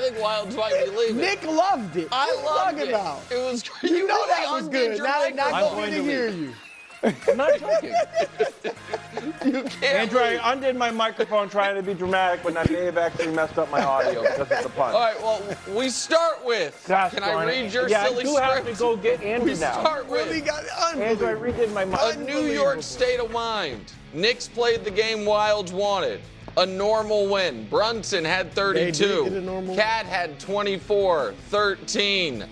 think Wilds might be leaving. Nick loved it. I loved it. About? It was great. You know that was good. Now going to to hear leave. you. I'm not joking. You can't Andrew, leave. I undid my microphone trying to be dramatic, but I may have actually messed up my audio because of the pun. All right, well, we start with, Gosh, can I darn read it. your yeah, silly I do script? have to go get Andrew We now. start with Really got Andrew, I redid my a New York state of mind. Knicks played the game Wilds wanted. A normal win. Brunson had 32. Cat had 24, 13.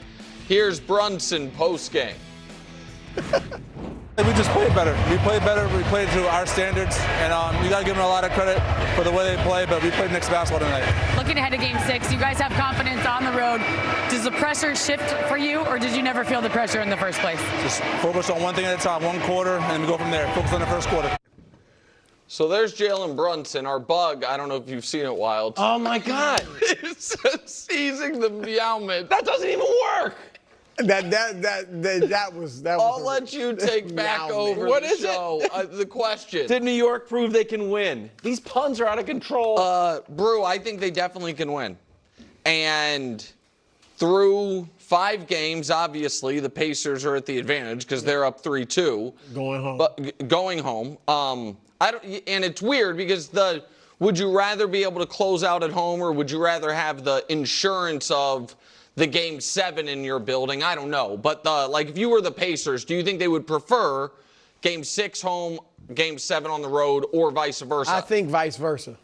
Here's Brunson postgame. We just played better. We played better. We played to our standards, and you got to give them a lot of credit for the way they play. But we played Knicks basketball tonight. Looking ahead to Game 6, you guys have confidence on the road. Does the pressure shift for you, or did you never feel the pressure in the first place? Just focus on one thing at a time, one quarter, and we go from there. Focus on the first quarter. So there's Jalen Brunson, our bug. I don't know if you've seen it, Wild. Oh, my God. It's seizing the meowment. That doesn't even work. That was. I'll let you take back over What the is show. The question. Did New York prove they can win? These puns are out of control. Brew, I think they definitely can win. And through 5 games, obviously, the Pacers are at the advantage because they're up 3-2. Going home. But going home. And it's weird because would you rather be able to close out at home, or would you rather have the insurance of the Game 7 in your building? I don't know. But like, if you were the Pacers, do you think they would prefer Game 6 home, Game 7 on the road, or vice versa? I think vice versa.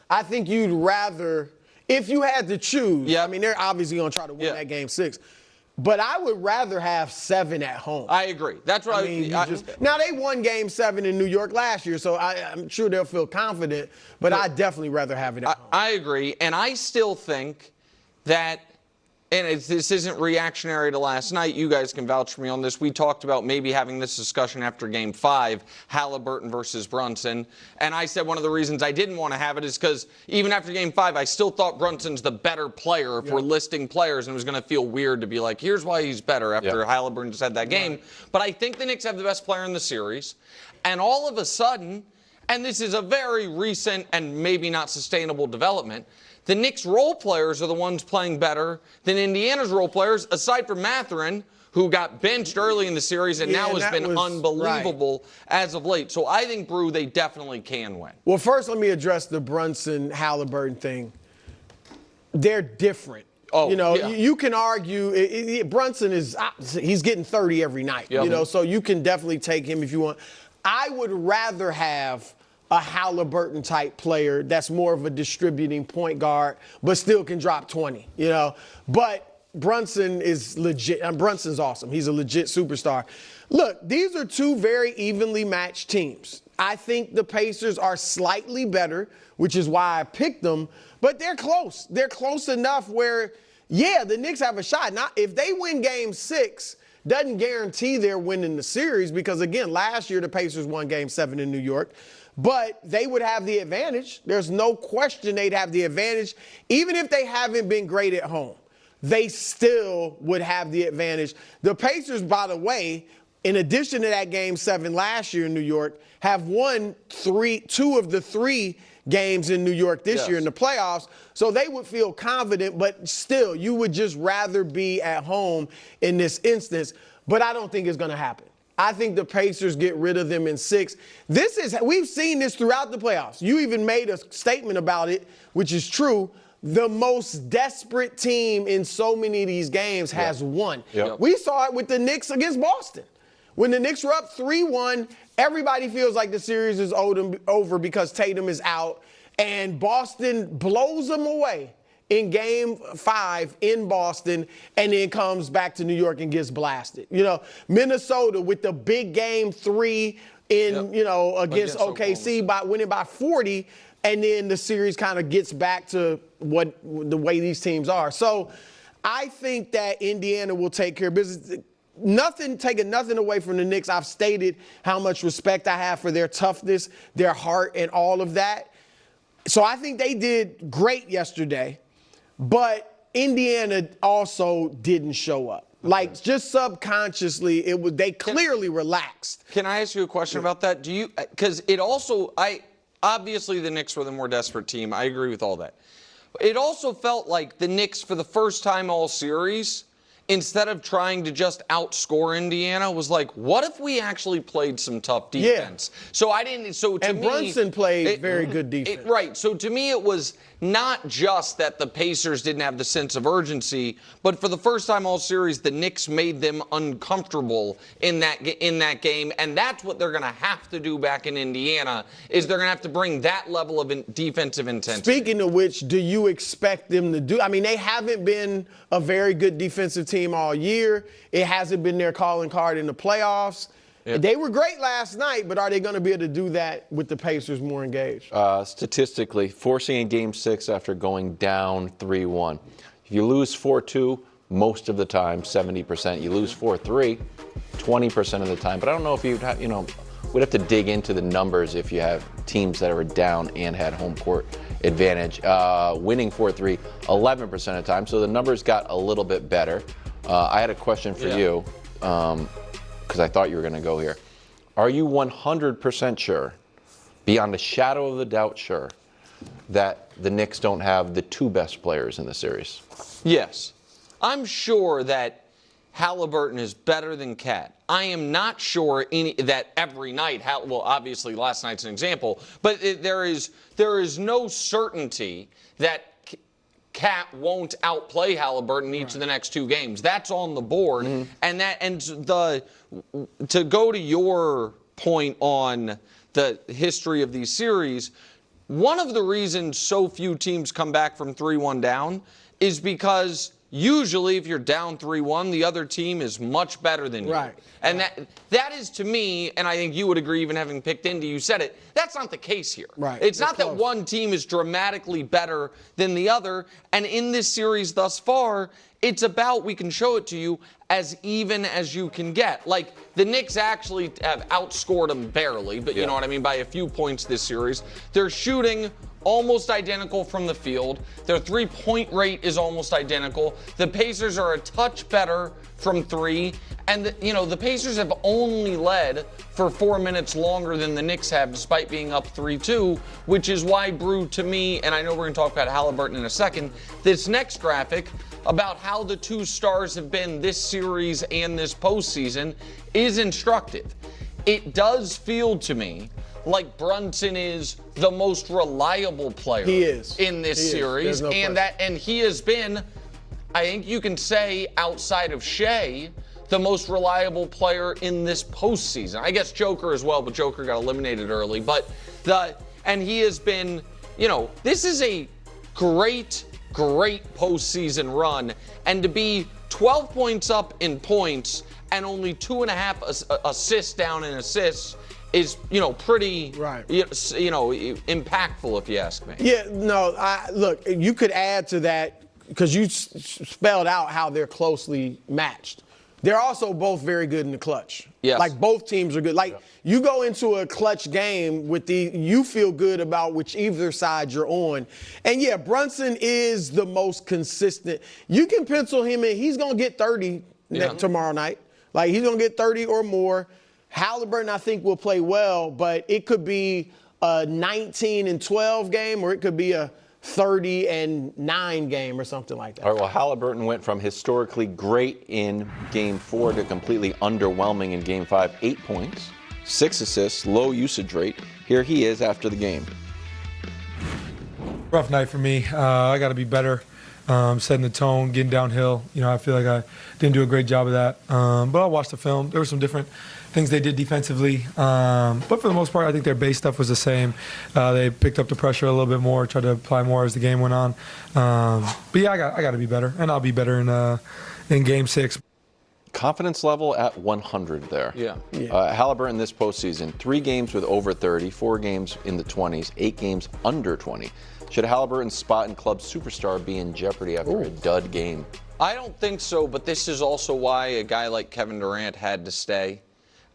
I think you'd rather, if you had to choose. Yeah. I mean, they're obviously going to try to win that Game 6. But I would rather have 7 at home. I agree. That's what now, they won Game 7 in New York last year, so I'm sure they'll feel confident. But I'd definitely rather have it at home. I agree. And I still think that, and this isn't reactionary to last night, you guys can vouch for me on this. We talked about maybe having this discussion after Game 5, Haliburton versus Brunson. And I said one of the reasons I didn't want to have it is because even after Game 5, I still thought Brunson's the better player if we're listing players, and it was going to feel weird to be like, here's why he's better after Haliburton just had that game. But I think the Knicks have the best player in the series. And all of a sudden, and this is a very recent and maybe not sustainable development, the Knicks' role players are the ones playing better than Indiana's role players, aside from Mathurin, who got benched early in the series and now has been unbelievable as of late. So I think, Brew, they definitely can win. Well, first let me address the Brunson-Haliburton thing. They're different. Oh, you can argue Brunson he's getting 30 every night. So you can definitely take him if you want. I would rather have a Haliburton type player that's more of a distributing point guard, but still can drop 20, But Brunson is legit. Brunson's awesome. He's a legit superstar. Look, these are 2 very evenly matched teams. I think the Pacers are slightly better, which is why I picked them, but they're close. They're close enough where, the Knicks have a shot. Now, if they win Game 6, doesn't guarantee they're winning the series because, again, last year the Pacers won Game 7 in New York. But they would have the advantage. There's no question they'd have the advantage. Even if they haven't been great at home, they still would have the advantage. The Pacers, by the way, in addition to that Game 7 last year in New York, have won 2 of the 3 games in New York this year in the playoffs. So they would feel confident, but still, you would just rather be at home in this instance. But I don't think it's going to happen. I think the Pacers get rid of them in 6. We've seen this throughout the playoffs. You even made a statement about it, which is true. The most desperate team in so many of these games has won. We saw it with the Knicks against Boston. When the Knicks were up 3-1, everybody feels like the series is over because Tatum is out, and Boston blows them away in Game 5 in Boston, and then comes back to New York and gets blasted. Minnesota with the big Game 3 against OKC by winning by 40, and then the series kind of gets back to the way these teams are. So I think that Indiana will take care of business. Taking nothing away from the Knicks. I've stated how much respect I have for their toughness, their heart, and all of that. So I think they did great yesterday. But Indiana also didn't show up. Like, just subconsciously, they clearly relaxed. Can I ask you a question about that? Because obviously the Knicks were the more desperate team. I agree with all that. It also felt like the Knicks, for the first time all series, instead of trying to just outscore Indiana, was like, what if we actually played some tough defense? Yeah. So I didn't. So to and me, Brunson played very good defense. Right. So to me, it was not just that the Pacers didn't have the sense of urgency, but for the first time all series, the Knicks made them uncomfortable in that game, and that's what they're going to have to do back in Indiana. Is they're going to have to bring that level of defensive intensity. Speaking of which, do you expect them to do? I mean, they haven't been a very good defensive team all year. It hasn't been their calling card in the playoffs. Yep. They were great last night, but are they going to be able to do that with the Pacers more engaged? Statistically, forcing a Game 6 after going down 3-1. If you lose 4-2, most of the time, 70%. You lose 4-3, 20% of the time. But I don't know if we'd have to dig into the numbers if you have teams that are down and had home court advantage. Winning 4-3, 11% of the time. So the numbers got a little bit better. I had a question for you. Because I thought you were going to go here. Are you 100% sure, beyond a shadow of a doubt sure, that the Knicks don't have the two best players in the series? Yes. I'm sure that Haliburton is better than Cat. I am not sure that every night, well, obviously last night's an example, but there is no certainty that Cat won't outplay Haliburton each of the next two games. That's on the board. To go to your point on the history of these series, one of the reasons so few teams come back from 3-1 down is because usually if you're down 3-1, the other team is much better than you. Right. And that is, to me, and I think you would agree, even having picked Indy, you said it, that's not the case here. Right. It's not that one team is dramatically better than the other. And in this series thus far, it's about, we can show it to you, as even as you can get. Like, the Knicks actually have outscored them barely, but you know what I mean, by a few points this series. They're shooting almost identical from the field. Their three-point rate is almost identical. The Pacers are a touch better from three. And, the Pacers have only led for 4 minutes longer than the Knicks have, despite being up 3-2, which is why, Brew, to me, and I know we're going to talk about Haliburton in a second, this next graphic about how the two stars have been this series and this postseason is instructive. It does feel to me like Brunson is the most reliable player in this series. And he has been, I think you can say, outside of Shea, the most reliable player in this postseason. I guess Joker as well, but Joker got eliminated early. And he has been, this is a great postseason run. And to be 12 points up in points and only 2.5 assists down in assists is, pretty, impactful, if you ask me. Yeah, no, look, you could add to that because you spelled out how they're closely matched. They're also both very good in the clutch. Yes. Like, both teams are good. Like, you go into a clutch game you feel good about whichever side you're on. And, yeah, Brunson is the most consistent. You can pencil him in. He's going to get 30 tomorrow night. Like, he's going to get 30 or more. Haliburton, I think, will play well, but it could be a 19-12 game, or it could be a 30-9 game or something like that. All right, well, Haliburton went from historically great in Game 4 to completely underwhelming in Game 5. 8 points, 6 assists, low usage rate. Here he is after the game. Rough night for me. I got to be better, setting the tone, getting downhill. I feel like I didn't do a great job of that. But I'll watch the film. There were some different things they did defensively. But for the most part, I think their base stuff was the same. They picked up the pressure a little bit more, tried to apply more as the game went on. But yeah, I got to be better, and I'll be better in Game 6. Confidence level at 100 there. Yeah. Haliburton this postseason, 3 games with over 30, 4 games in the 20s, 8 games under 20. Should Haliburton's spot in club superstar be in jeopardy after a dud game? I don't think so, but this is also why a guy like Kevin Durant had to stay,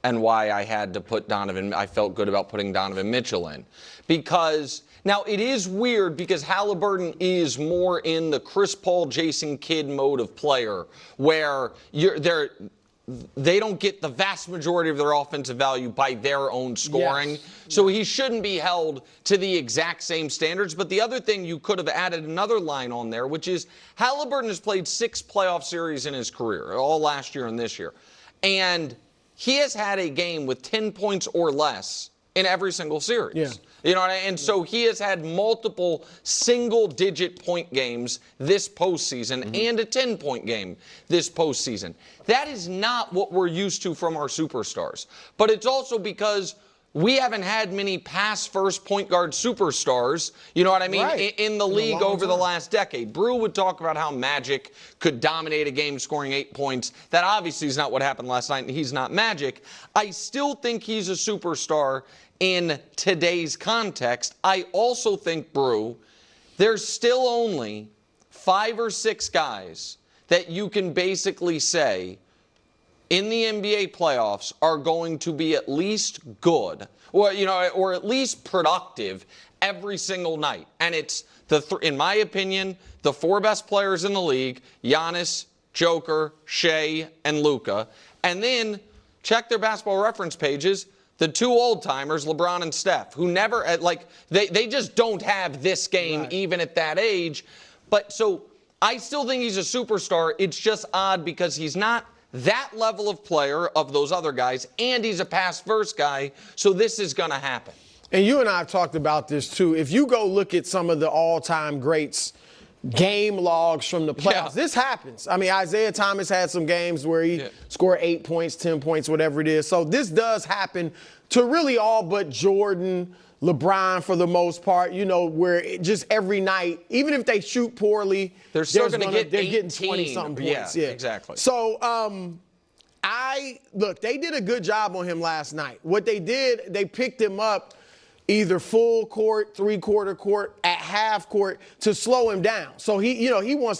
and why I had to put I felt good about putting Donovan Mitchell in. Because, now it is weird because Haliburton is more in the Chris Paul, Jason Kidd mode of player, where they don't get the vast majority of their offensive value by their own scoring. Yes. So he shouldn't be held to the exact same standards. But the other thing, you could have added another line on there, which is Haliburton has played 6 playoff series in his career, all last year and this year. And he has had a game with 10 points or less in every single series. Yeah. You know what I mean? And so he has had multiple single-digit point games this postseason and a 10-point game this postseason. That is not what we're used to from our superstars. But it's also because we haven't had many pass-first point guard superstars, you know what I mean, Right. in the league over the time. last decade. Brew would talk about how Magic could dominate a game scoring 8 points. That obviously is not what happened last night, and he's not Magic. I still think he's a superstar in today's context. I also think, Brew, there's still only 5 or 6 guys that you can basically say in the NBA playoffs are going to be at least good, or or at least productive every single night. And it's in my opinion, the 4 best players in the league: Giannis, Joker, Shea, and Luka. And then check their basketball reference pages. The 2 old-timers, LeBron and Steph, who never, they just don't have this game even at that age. But so I still think he's a superstar. It's just odd because he's not that level of player of those other guys, and he's a pass-first guy, so this is going to happen. And you and I have talked about this, too. If you go look at some of the all-time greats' game logs from the playoffs, this happens. I mean, Isaiah Thomas had some games where he scored 8 points, 10 points, whatever it is. So this does happen to really all but Jordan, LeBron for the most part, where just every night, even if they shoot poorly, they're still going to get they're getting 20-something points. Yeah, exactly. So, look, they did a good job on him last night. What they did, they picked him up either full court, 3/4 court, at half court to slow him down. So he wants